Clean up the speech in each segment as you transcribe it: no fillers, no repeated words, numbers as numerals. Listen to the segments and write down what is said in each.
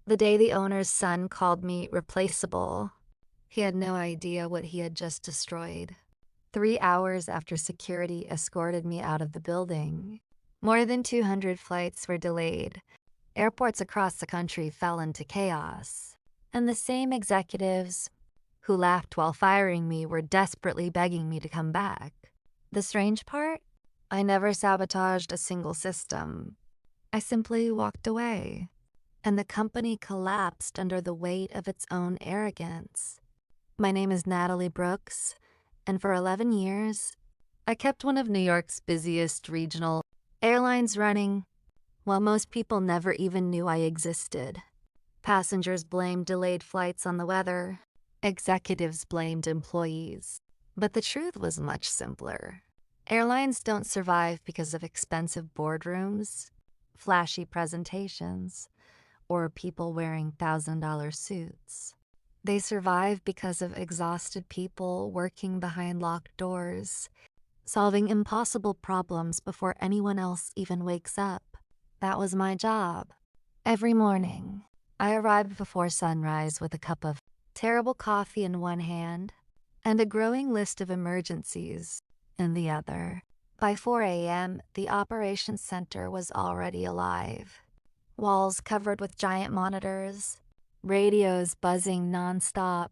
The day the owner's son called me replaceable, he had no idea what he had just destroyed. 3 hours after security escorted me out of the building, more than 200 flights were delayed. Airports across the country fell into chaos, and the same executives who laughed while firing me were desperately begging me to come back. The strange part? I never sabotaged a single system. I simply walked away, and the company collapsed under the weight of its own arrogance. My name is Natalie Brooks, and for 11 years, I kept one of New York's busiest regional airlines running while most people never even knew I existed. Passengers blamed delayed flights on the weather. Executives blamed employees. But the truth was much simpler. Airlines don't survive because of expensive boardrooms, flashy presentations, or people wearing $1,000 suits. They survive because of exhausted people working behind locked doors, solving impossible problems before anyone else even wakes up. That was my job. Every morning, I arrived before sunrise with a cup of terrible coffee in one hand and a growing list of emergencies in the other. By 4 a.m., the operations center was already alive. Walls covered with giant monitors, radios buzzing nonstop,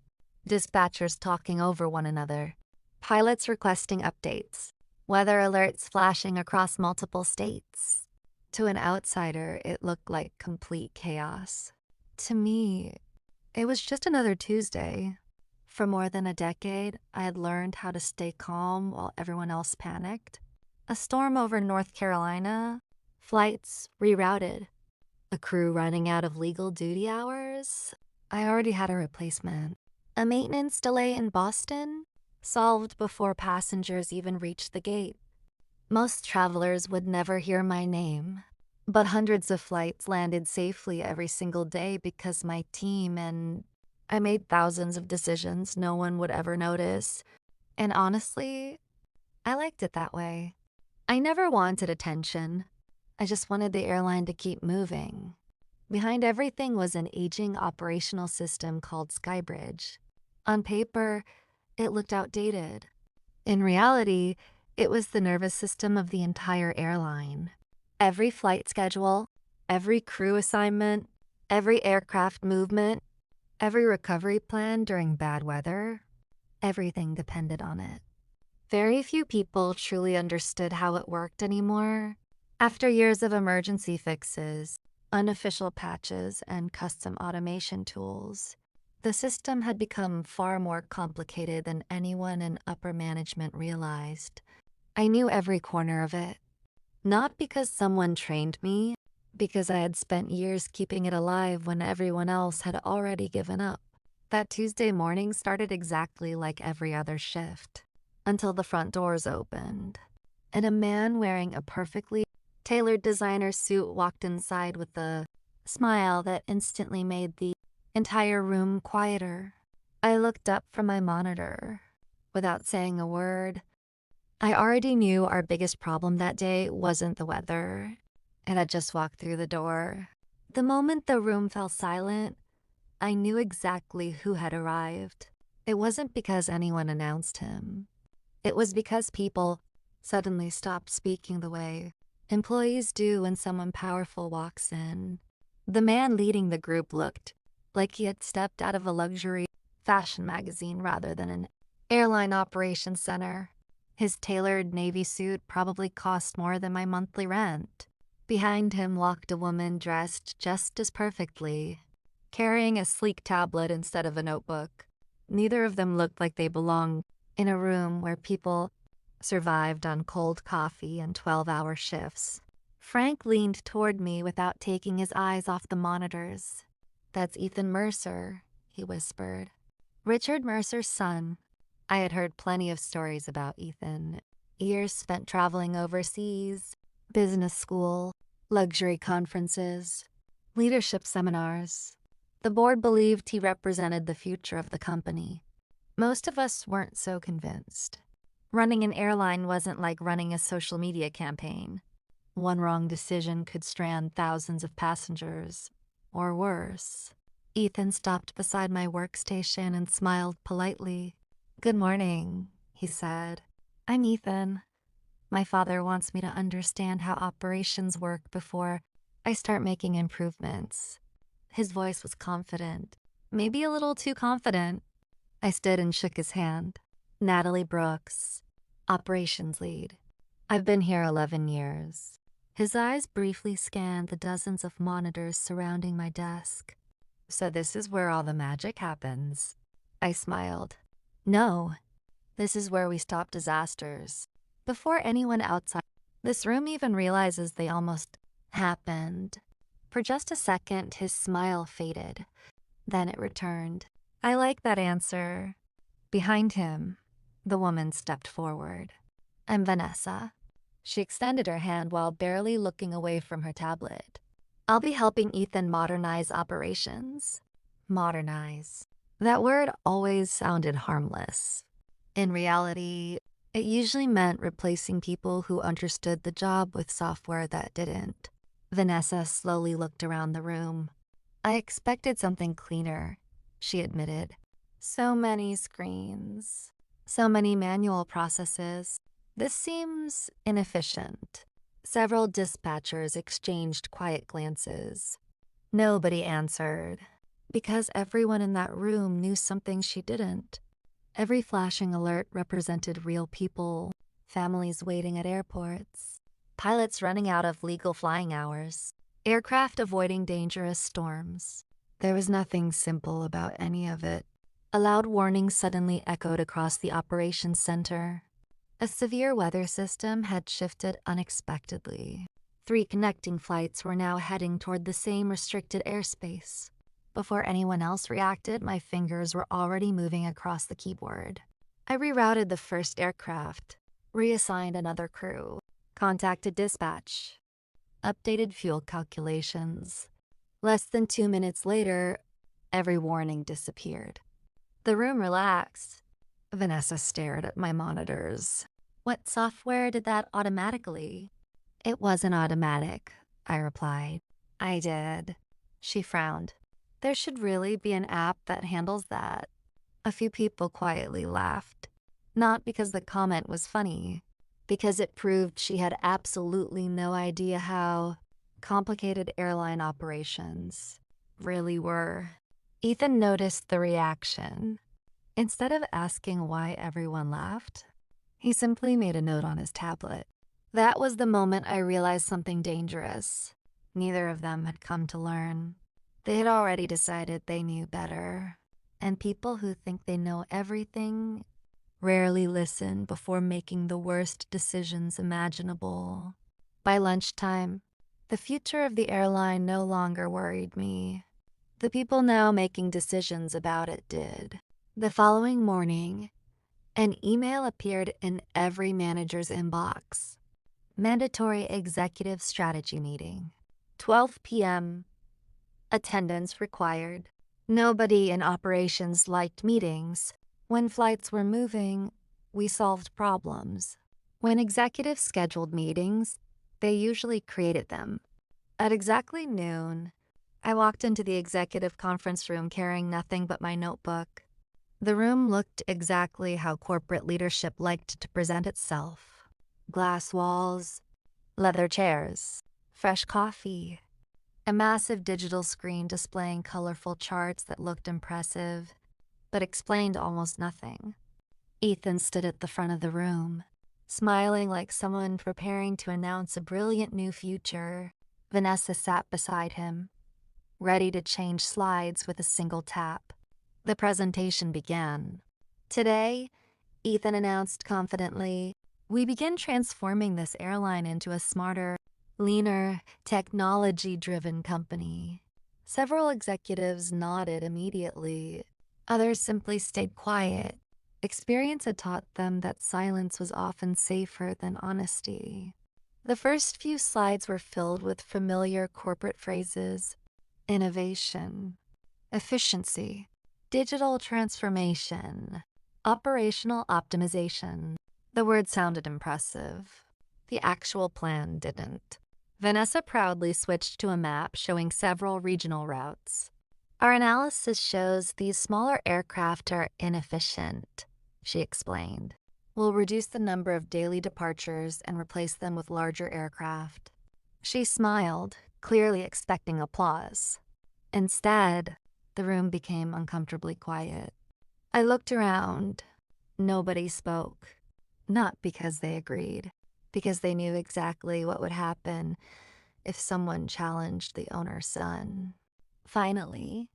dispatchers talking over one another, pilots requesting updates, weather alerts flashing across multiple states. To an outsider, it looked like complete chaos. To me, it was just another Tuesday. For more than a decade, I had learned how to stay calm while everyone else panicked. A storm over North Carolina, flights rerouted, a crew running out of legal duty hours. I already had a replacement. A maintenance delay in Boston, solved before passengers even reached the gate. Most travelers would never hear my name, but hundreds of flights landed safely every single day because my team and I made thousands of decisions no one would ever notice. And honestly, I liked it that way. I never wanted attention. I just wanted the airline to keep moving. Behind everything was an aging operational system called Skybridge. On paper, it looked outdated. In reality, it was the nervous system of the entire airline. Every flight schedule, every crew assignment, every aircraft movement, every recovery plan during bad weather, everything depended on it. Very few people truly understood how it worked anymore. After years of emergency fixes, unofficial patches, and custom automation tools, the system had become far more complicated than anyone in upper management realized. I knew every corner of it. Not because someone trained me, because I had spent years keeping it alive when everyone else had already given up. That Tuesday morning started exactly like every other shift, until the front doors opened, and a man wearing a perfectly tailored designer suit walked inside with a smile that instantly made the entire room quieter. I looked up from my monitor. Without saying a word, I already knew our biggest problem that day wasn't the weather. It had just walked through the door. The moment the room fell silent, I knew exactly who had arrived. It wasn't because anyone announced him. It was because people suddenly stopped speaking the way employees do when someone powerful walks in. The man leading the group looked like he had stepped out of a luxury fashion magazine rather than an airline operations center. His tailored navy suit probably cost more than my monthly rent. Behind him walked a woman dressed just as perfectly, carrying a sleek tablet instead of a notebook. Neither of them looked like they belonged in a room where people survived on cold coffee and 12-hour shifts. Frank leaned toward me without taking his eyes off the monitors. "That's Ethan Mercer," he whispered. "Richard Mercer's son." I had heard plenty of stories about Ethan. Years spent traveling overseas, business school, luxury conferences, leadership seminars. The board believed he represented the future of the company. Most of us weren't so convinced. Running an airline wasn't like running a social media campaign. One wrong decision could strand thousands of passengers. or worse. Ethan stopped beside my workstation and smiled politely. "Good morning," he said. "I'm Ethan. My father wants me to understand how operations work before I start making improvements." His voice was confident, maybe a little too confident. I stood and shook his hand. "Natalie Brooks, operations lead. I've been here 11 years. His eyes briefly scanned the dozens of monitors surrounding my desk. "So this is where all the magic happens." I smiled. "No, this is where we stop disasters. Before anyone outside this room even realizes they almost happened." For just a second, his smile faded. Then it returned. "I like that answer." Behind him, the woman stepped forward. "I'm Vanessa." She extended her hand while barely looking away from her tablet. "I'll be helping Ethan modernize operations." Modernize. That word always sounded harmless. In reality, it usually meant replacing people who understood the job with software that didn't. Vanessa slowly looked around the room. "I expected something cleaner," she admitted. "So many screens. So many manual processes. This seems inefficient." Several dispatchers exchanged quiet glances. Nobody answered, because everyone in that room knew something she didn't. Every flashing alert represented real people, families waiting at airports, pilots running out of legal flying hours, aircraft avoiding dangerous storms. There was nothing simple about any of it. A loud warning suddenly echoed across the operations center. A severe weather system had shifted unexpectedly. 3 connecting flights were now heading toward the same restricted airspace. Before anyone else reacted, my fingers were already moving across the keyboard. I rerouted the first aircraft, reassigned another crew, contacted dispatch, updated fuel calculations. Less than 2 minutes later, every warning disappeared. The room relaxed. Vanessa stared at my monitors. "What software did that automatically?" "It wasn't automatic," I replied. "I did." She frowned. "There should really be an app that handles that." A few people quietly laughed. Not because the comment was funny, because it proved she had absolutely no idea how complicated airline operations really were. Ethan noticed the reaction. Instead of asking why everyone laughed, he simply made a note on his tablet. That was the moment I realized something dangerous. Neither of them had come to learn. They had already decided they knew better. And people who think they know everything rarely listen before making the worst decisions imaginable. By lunchtime, the future of the airline no longer worried me. The people now making decisions about it did. The following morning, an email appeared in every manager's inbox. Mandatory executive strategy meeting. 12 p.m. Attendance required. Nobody in operations liked meetings. When flights were moving, we solved problems. When executives scheduled meetings, they usually created them. At exactly noon, I walked into the executive conference room carrying nothing but my notebook. The room looked exactly how corporate leadership liked to present itself. Glass walls, leather chairs, fresh coffee, a massive digital screen displaying colorful charts that looked impressive, but explained almost nothing. Ethan stood at the front of the room, smiling like someone preparing to announce a brilliant new future. Vanessa sat beside him, ready to change slides with a single tap. The presentation began. "Today," Ethan announced confidently, "we begin transforming this airline into a smarter, leaner, technology-driven company." Several executives nodded immediately. Others simply stayed quiet. Experience had taught them that silence was often safer than honesty. The first few slides were filled with familiar corporate phrases: innovation, efficiency, digital transformation, operational optimization. The words sounded impressive. The actual plan didn't. Vanessa proudly switched to a map showing several regional routes. Our analysis shows these smaller aircraft are inefficient, she explained. We'll reduce the number of daily departures and replace them with larger aircraft. She smiled, clearly expecting applause. Instead, the room became uncomfortably quiet. I looked around. Nobody spoke. Not because they agreed, because they knew exactly what would happen if someone challenged the owner's son. Finally,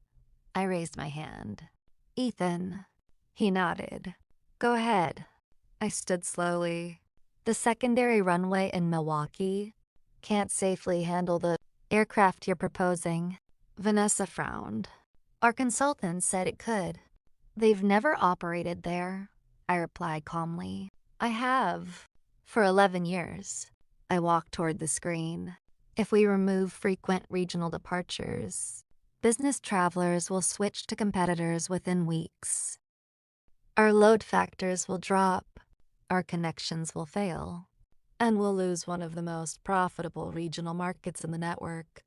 I raised my hand. Ethan. He nodded. Go ahead. I stood slowly. The secondary runway in Milwaukee can't safely handle the aircraft you're proposing. Vanessa frowned. Our consultant said it could. They've never operated there, I replied calmly. I have. For 11 years. I walked toward the screen. If we remove frequent regional departures, business travelers will switch to competitors within weeks. Our load factors will drop, our connections will fail, and we'll lose one of the most profitable regional markets in the network.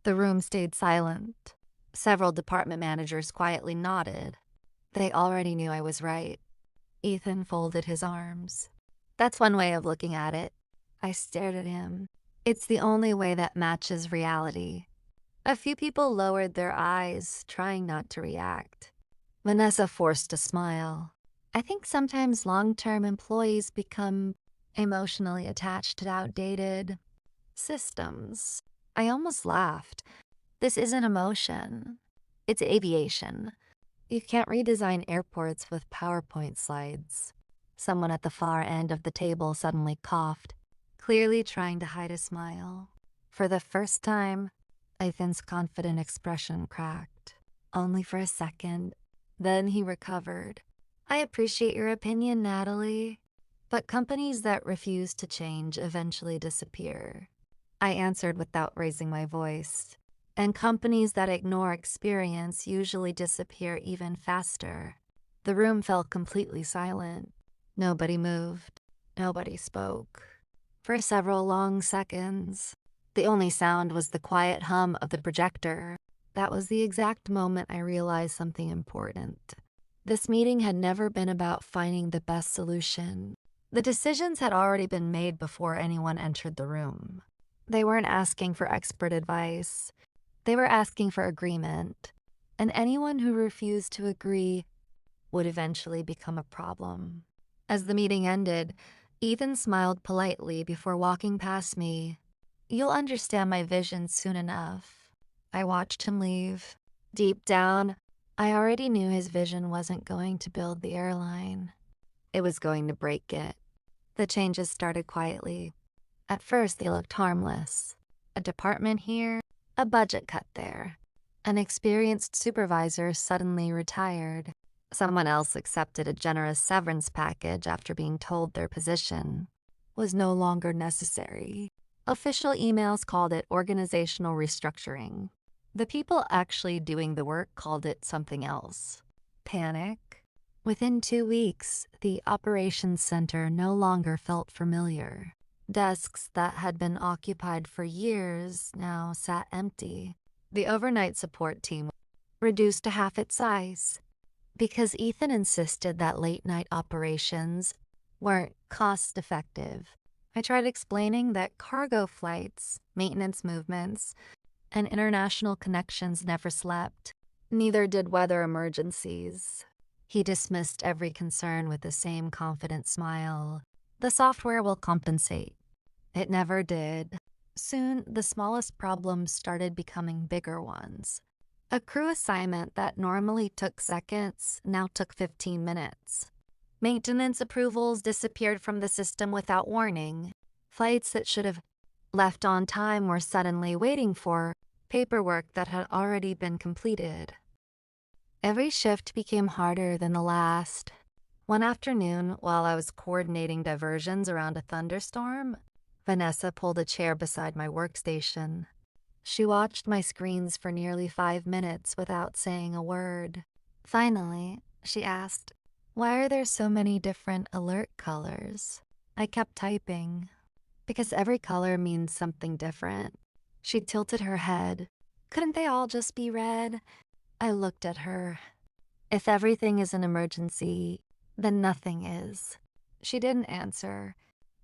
The room stayed silent. Several department managers quietly nodded. They already knew I was right. Ethan folded his arms. That's one way of looking at it. I stared at him. It's the only way that matches reality. A few people lowered their eyes, trying not to react. Vanessa forced a smile. I think sometimes long-term employees become emotionally attached to outdated systems. I almost laughed. This isn't emotion. It's aviation. You can't redesign airports with PowerPoint slides. Someone at the far end of the table suddenly coughed, clearly trying to hide a smile. For the first time, Ethan's confident expression cracked. Only for a second. Then he recovered. I appreciate your opinion, Natalie, but companies that refuse to change eventually disappear. I answered without raising my voice. And companies that ignore experience usually disappear even faster. The room fell completely silent. Nobody moved. Nobody spoke. For several long seconds, the only sound was the quiet hum of the projector. That was the exact moment I realized something important. This meeting had never been about finding the best solution. The decisions had already been made before anyone entered the room. They weren't asking for expert advice. They were asking for agreement, and anyone who refused to agree would eventually become a problem. As the meeting ended, Ethan smiled politely before walking past me. You'll understand my vision soon enough. I watched him leave. Deep down, I already knew his vision wasn't going to build the airline. It was going to break it. The changes started quietly. At first, they looked harmless. A department here, a budget cut there. An experienced supervisor suddenly retired. Someone else accepted a generous severance package after being told their position was no longer necessary. Official emails called it organizational restructuring. The people actually doing the work called it something else. Panic. Within 2 weeks, the operations center no longer felt familiar. Desks that had been occupied for years now sat empty. The overnight support team reduced to half its size because Ethan insisted that late-night operations weren't cost-effective. I tried explaining that cargo flights, maintenance movements, and international connections never slept. Neither did weather emergencies. He dismissed every concern with the same confident smile. The software will compensate. It never did. Soon, the smallest problems started becoming bigger ones. A crew assignment that normally took seconds now took 15 minutes. Maintenance approvals disappeared from the system without warning. Flights that should have left on time were suddenly waiting for paperwork that had already been completed. Every shift became harder than the last. One afternoon, while I was coordinating diversions around a thunderstorm, Vanessa pulled a chair beside my workstation. She watched my screens for nearly 5 minutes without saying a word. Finally, she asked, "Why are there so many different alert colors?" I kept typing. Because every color means something different. She tilted her head. Couldn't they all just be red? I looked at her. If everything is an emergency, then nothing is. She didn't answer.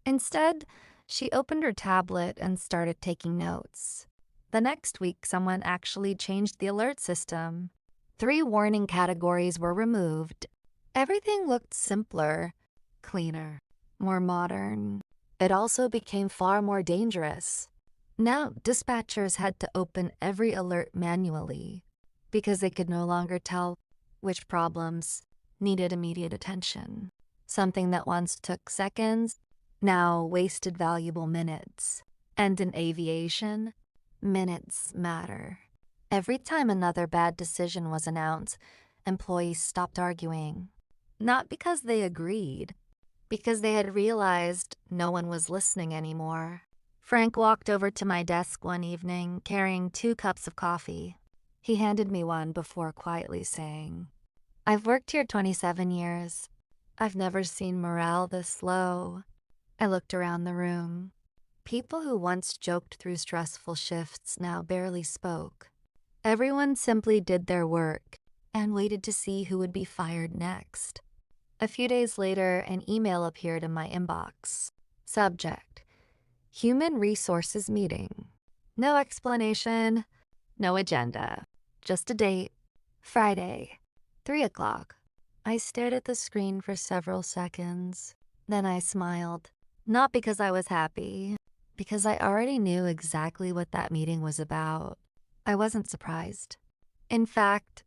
Instead, she opened her tablet and started taking notes. The next week, someone actually changed the alert system. 3 warning categories were removed. Everything looked simpler, cleaner, more modern. It also became far more dangerous. Now, dispatchers had to open every alert manually because they could no longer tell which problems needed immediate attention. Something that once took seconds now wasted valuable minutes. And in aviation, minutes matter. Every time another bad decision was announced, employees stopped arguing. Not because they agreed, because they had realized no one was listening anymore. Frank walked over to my desk one evening, carrying 2 cups of coffee. He handed me one before quietly saying, "I've worked here 27 years. I've never seen morale this low." I looked around the room. People who once joked through stressful shifts now barely spoke. Everyone simply did their work and waited to see who would be fired next. A few days later, an email appeared in my inbox. Subject: Human Resources Meeting. No explanation, no agenda. Just a date. Friday, 3 o'clock. I stared at the screen for several seconds. Then I smiled. Not because I was happy, because I already knew exactly what that meeting was about. I wasn't surprised. In fact,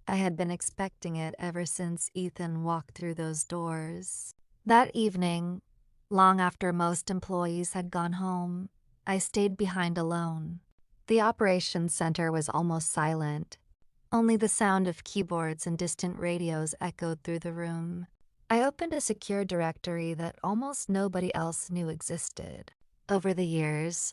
I had been expecting it ever since Ethan walked through those doors. That evening, long after most employees had gone home, I stayed behind alone. The operations center was almost silent. Only the sound of keyboards and distant radios echoed through the room. I opened a secure directory that almost nobody else knew existed. Over the years,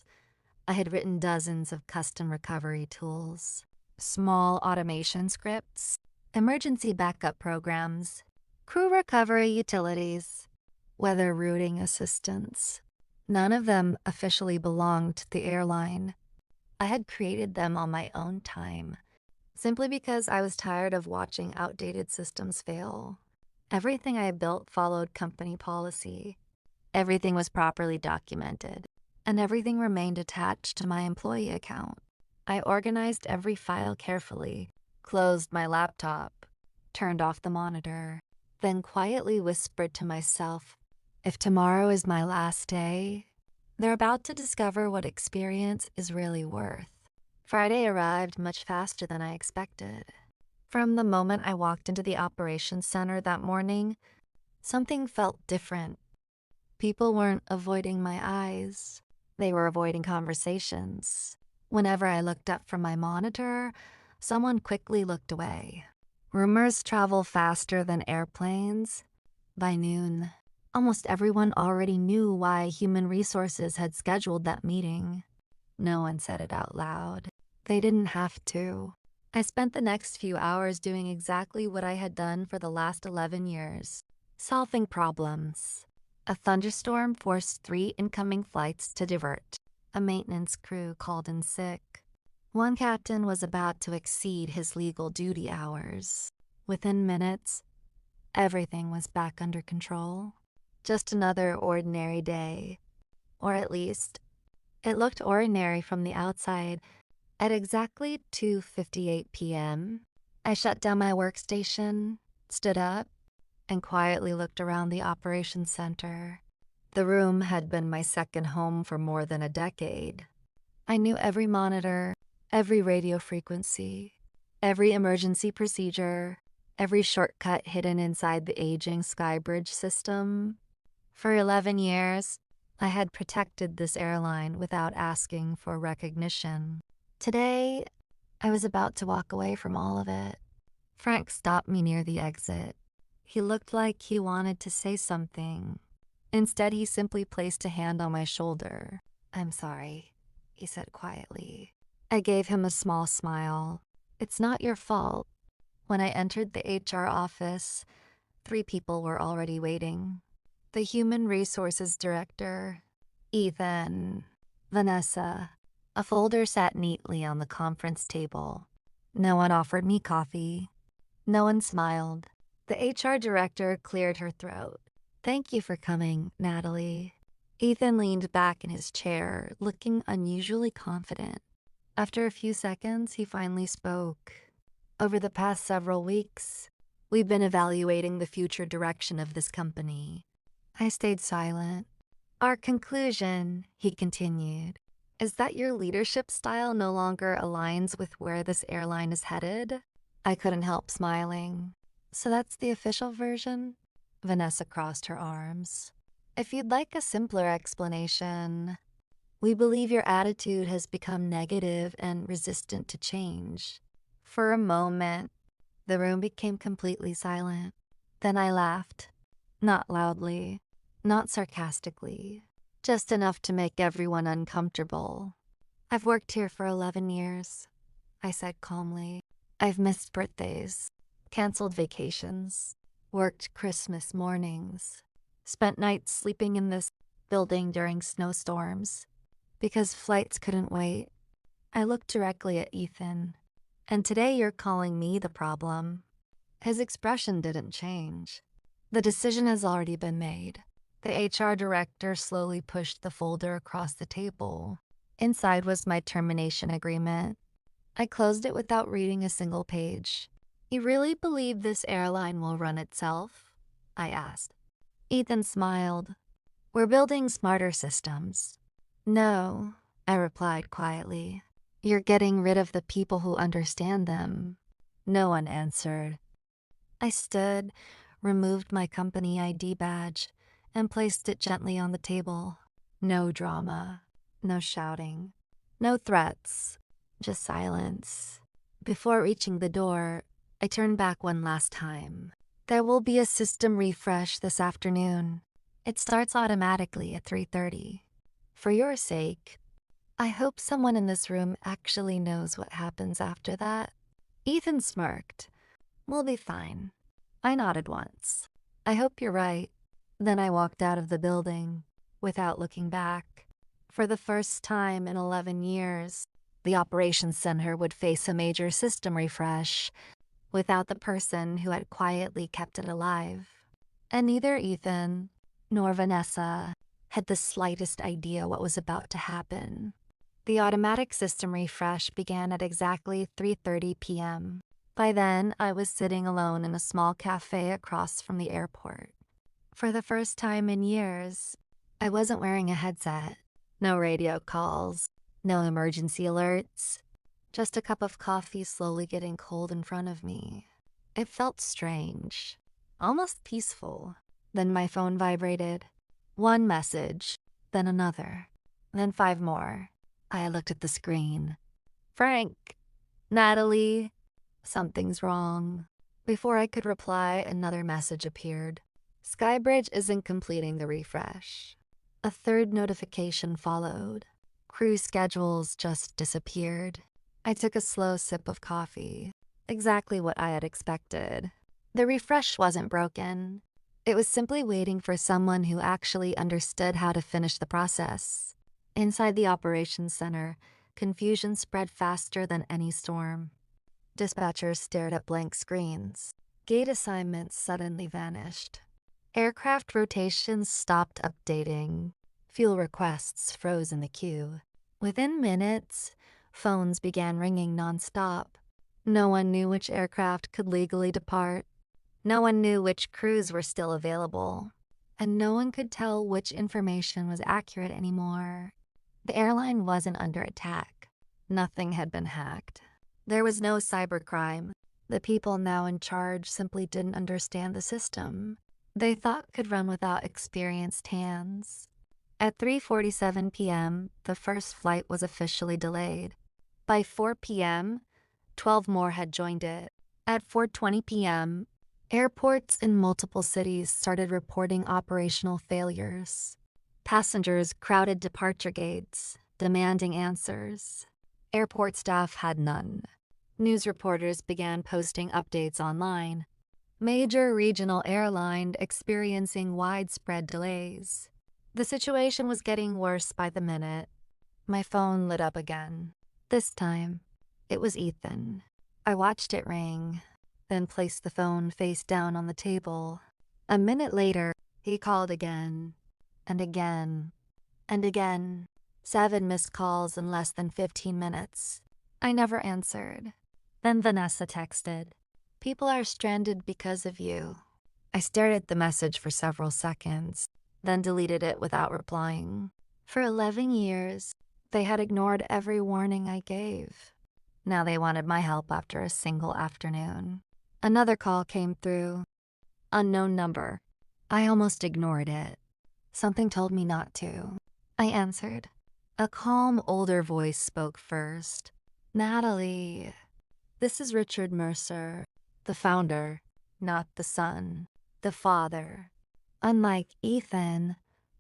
I had written dozens of custom recovery tools, small automation scripts, emergency backup programs, crew recovery utilities, weather routing assistance. None of them officially belonged to the airline. I had created them on my own time, simply because I was tired of watching outdated systems fail. Everything I built followed company policy. Everything was properly documented, and everything remained attached to my employee account. I organized every file carefully, closed my laptop, turned off the monitor, then quietly whispered to myself, if tomorrow is my last day, they're about to discover what experience is really worth. Friday arrived much faster than I expected. From the moment I walked into the operations center that morning, something felt different. People weren't avoiding my eyes. They were avoiding conversations. Whenever I looked up from my monitor, someone quickly looked away. Rumors travel faster than airplanes. By noon, almost everyone already knew why Human Resources had scheduled that meeting. No one said it out loud. They didn't have to. I spent the next few hours doing exactly what I had done for the last 11 years, solving problems. A thunderstorm forced 3 incoming flights to divert. A maintenance crew called in sick. One captain was about to exceed his legal duty hours. Within minutes, everything was back under control. Just another ordinary day. Or at least, it looked ordinary from the outside. At exactly 2:58 p.m., I shut down my workstation, stood up, and quietly looked around the operations center. The room had been my second home for more than a decade. I knew every monitor, every radio frequency, every emergency procedure, every shortcut hidden inside the aging Skybridge system. For 11 years, I had protected this airline without asking for recognition. Today, I was about to walk away from all of it. Frank stopped me near the exit. He looked like he wanted to say something. Instead, he simply placed a hand on my shoulder. "I'm sorry," he said quietly. I gave him a small smile. "It's not your fault." When I entered the HR office, 3 people were already waiting. The Human Resources Director, Ethan, Vanessa. A folder sat neatly on the conference table. No one offered me coffee. No one smiled. The HR director cleared her throat. "Thank you for coming, Natalie." Ethan leaned back in his chair, looking unusually confident. After a few seconds, he finally spoke. "Over the past several weeks, we've been evaluating the future direction of this company." I stayed silent. "Our conclusion," he continued, "is that your leadership style no longer aligns with where this airline is headed." I couldn't help smiling. "So that's the official version?" Vanessa crossed her arms. "If you'd like a simpler explanation, we believe your attitude has become negative and resistant to change." For a moment, the room became completely silent. Then I laughed. Not loudly, not sarcastically, just enough to make everyone uncomfortable. "I've worked here for 11 years, I said calmly. "I've missed birthdays, canceled vacations, worked Christmas mornings, spent nights sleeping in this building during snowstorms, because flights couldn't wait." I looked directly at Ethan. "And today you're calling me the problem." His expression didn't change. "The decision has already been made." The HR director slowly pushed the folder across the table. Inside was my termination agreement. I closed it without reading a single page. "You really believe this airline will run itself?" I asked. Ethan smiled. "We're building smarter systems." "No," I replied quietly. "You're getting rid of the people who understand them." No one answered. I stood, removed my company ID badge, and placed it gently on the table. No drama, no shouting, no threats, just silence. Before reaching the door, I turned back one last time. "There will be a system refresh this afternoon. It starts automatically at 3:30. For your sake, I hope someone in this room actually knows what happens after that." Ethan smirked. "We'll be fine." I nodded once. "I hope you're right." Then I walked out of the building, without looking back. For the first time in 11 years, the operations center would face a major system refresh, without the person who had quietly kept it alive. And neither Ethan nor Vanessa had the slightest idea what was about to happen. The automatic system refresh began at exactly 3:30 p.m. By then, I was sitting alone in a small cafe across from the airport. For the first time in years, I wasn't wearing a headset. No radio calls, no emergency alerts, just a cup of coffee slowly getting cold in front of me. It felt strange, almost peaceful. Then my phone vibrated. One message, then another, then 5 more. I looked at the screen. "Frank, Natalie, something's wrong." Before I could reply, another message appeared. "Skybridge isn't completing the refresh." A third notification followed. Crew schedules just disappeared. I took a slow sip of coffee. Exactly what I had expected. The refresh wasn't broken. It was simply waiting for someone who actually understood how to finish the process. Inside the operations center, confusion spread faster than any storm. Dispatchers stared at blank screens. Gate assignments suddenly vanished. Aircraft rotations stopped updating. Fuel requests froze in the queue. Within minutes, phones began ringing nonstop. No one knew which aircraft could legally depart. No one knew which crews were still available. And no one could tell which information was accurate anymore. The airline wasn't under attack. Nothing had been hacked. There was no cybercrime. The people now in charge simply didn't understand the system they thought could run without experienced hands. At 3:47 p.m., the first flight was officially delayed. By 4 p.m., 12 more had joined it. At 4:20 p.m., airports in multiple cities started reporting operational failures. Passengers crowded departure gates, demanding answers. Airport staff had none. News reporters began posting updates online. Major regional airline experiencing widespread delays. The situation was getting worse by the minute. My phone lit up again. This time, it was Ethan. I watched it ring, then placed the phone face down on the table. A minute later, he called again, and again, and again. 7 missed calls in less than 15 minutes. I never answered. Then Vanessa texted, "People are stranded because of you." I stared at the message for several seconds, then deleted it without replying. For 11 years, they had ignored every warning I gave. Now they wanted my help after a single afternoon. Another call came through. Unknown number. I almost ignored it. Something told me not to. I answered. A calm, older voice spoke first. "Natalie, this is Richard Mercer, the founder, not the son, the father." Unlike Ethan,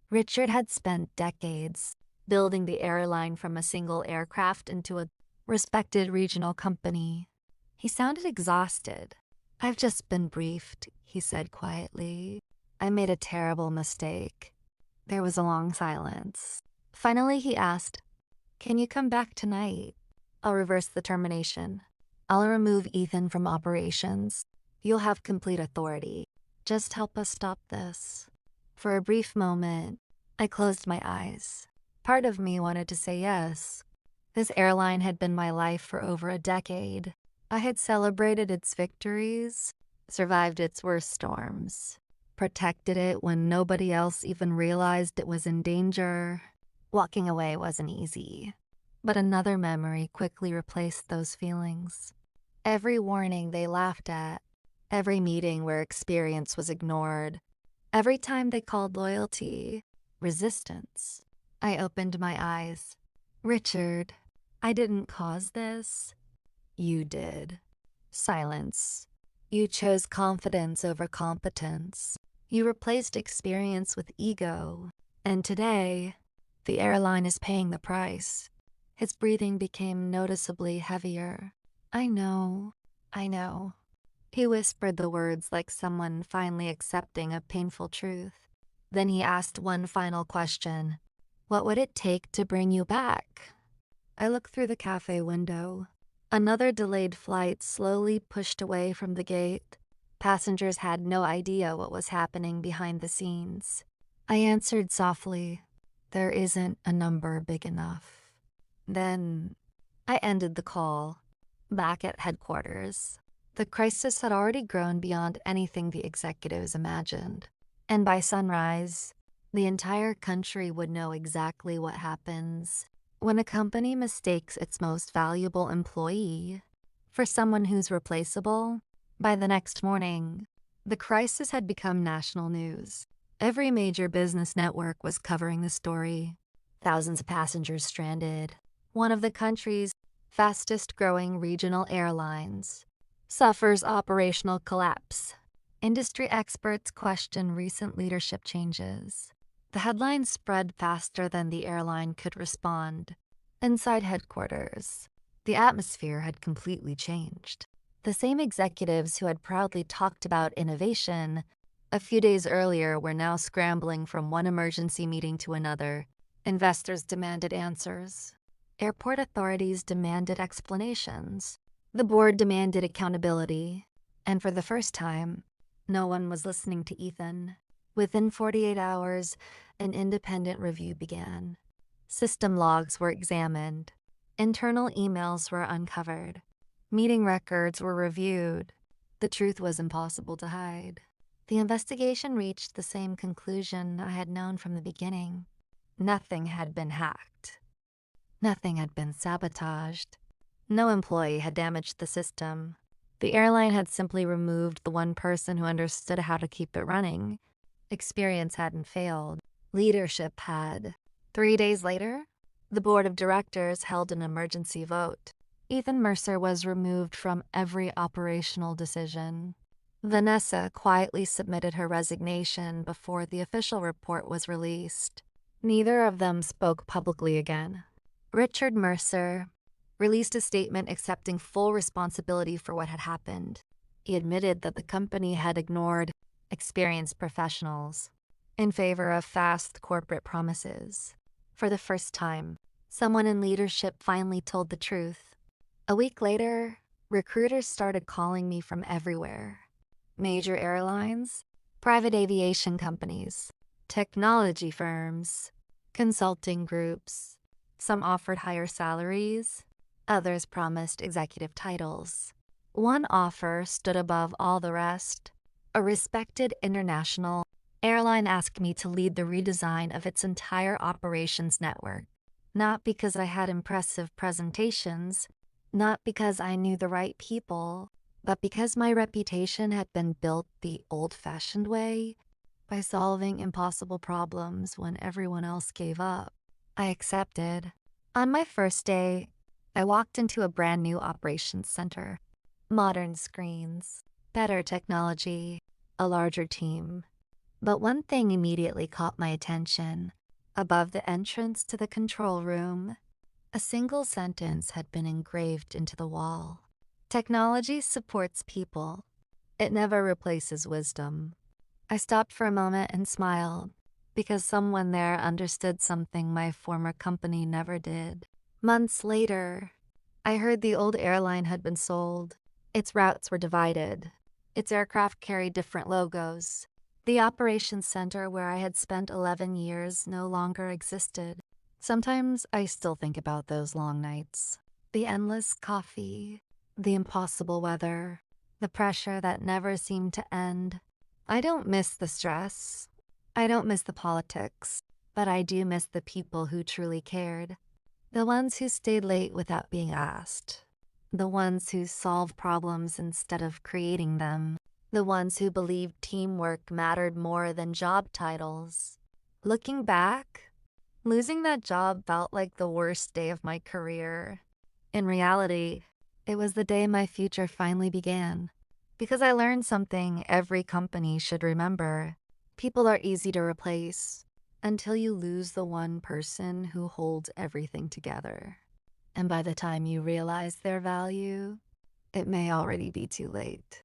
Richard had spent decades building the airline from a single aircraft into a respected regional company. He sounded exhausted. "I've just been briefed," he said quietly. "I made a terrible mistake." There was a long silence. Finally, he asked, "Can you come back tonight? I'll reverse the termination. I'll remove Ethan from operations. You'll have complete authority. Just help us stop this." For a brief moment, I closed my eyes. Part of me wanted to say yes. This airline had been my life for over a decade. I had celebrated its victories, survived its worst storms, protected it when nobody else even realized it was in danger. Walking away wasn't easy, but another memory quickly replaced those feelings. Every warning they laughed at, every meeting where experience was ignored, every time they called loyalty resistance. I opened my eyes. "Richard, I didn't cause this. You did." Silence. "You chose confidence over competence. You replaced experience with ego. And today, the airline is paying the price." His breathing became noticeably heavier. I know. He whispered the words like someone finally accepting a painful truth. Then he asked one final question. "What would it take to bring you back?" I looked through the cafe window. Another delayed flight slowly pushed away from the gate. Passengers had no idea what was happening behind the scenes. I answered softly, "There isn't a number big enough." Then I ended the call. Back at headquarters, the crisis had already grown beyond anything the executives imagined. And by sunrise, the entire country would know exactly what happens when a company mistakes its most valuable employee for someone who's replaceable. By the next morning, the crisis had become national news. Every major business network was covering the story. Thousands of passengers stranded. One of the country's fastest-growing regional airlines suffers operational collapse. Industry experts question recent leadership changes. The headlines spread faster than the airline could respond. Inside headquarters, the atmosphere had completely changed. The same executives who had proudly talked about innovation a few days earlier were now scrambling from one emergency meeting to another. Investors demanded answers. Airport authorities demanded explanations. The board demanded accountability. And for the first time, no one was listening to Ethan. Within 48 hours, an independent review began. System logs were examined. Internal emails were uncovered. Meeting records were reviewed. The truth was impossible to hide. The investigation reached the same conclusion I had known from the beginning. Nothing had been hacked. Nothing had been sabotaged. No employee had damaged the system. The airline had simply removed the one person who understood how to keep it running. Experience hadn't failed. Leadership had. 3 days later, the board of directors held an emergency vote. Ethan Mercer was removed from every operational decision. Vanessa quietly submitted her resignation before the official report was released. Neither of them spoke publicly again. Richard Mercer released a statement accepting full responsibility for what had happened. He admitted that the company had ignored experienced professionals. in favor of fast corporate promises. For the first time, someone in leadership finally told the truth. A week later, recruiters started calling me from everywhere: major airlines, private aviation companies, technology firms, consulting groups. Some offered higher salaries, others promised executive titles. One offer stood above all the rest. A respected international airline asked me to lead the redesign of its entire operations network. Not because I had impressive presentations, not because I knew the right people, but because my reputation had been built the old-fashioned way, by solving impossible problems when everyone else gave up. I accepted. On my first day, I walked into a brand new operations center. Modern screens, better technology, a larger team. But one thing immediately caught my attention. Above the entrance to the control room, a single sentence had been engraved into the wall. Technology supports people. It never replaces wisdom. I stopped for a moment and smiled, because someone there understood something my former company never did. Months later, I heard the old airline had been sold. Its routes were divided. Its aircraft carried different logos. The operations center where I had spent 11 years no longer existed. Sometimes I still think about those long nights. The endless coffee, the impossible weather, the pressure that never seemed to end. I don't miss the stress. I don't miss the politics. But I do miss the people who truly cared. The ones who stayed late without being asked. The ones who solved problems instead of creating them. The ones who believed teamwork mattered more than job titles. Looking back, losing that job felt like the worst day of my career. In reality, it was the day my future finally began. Because I learned something every company should remember. People are easy to replace until you lose the one person who holds everything together. And by the time you realize their value, it may already be too late.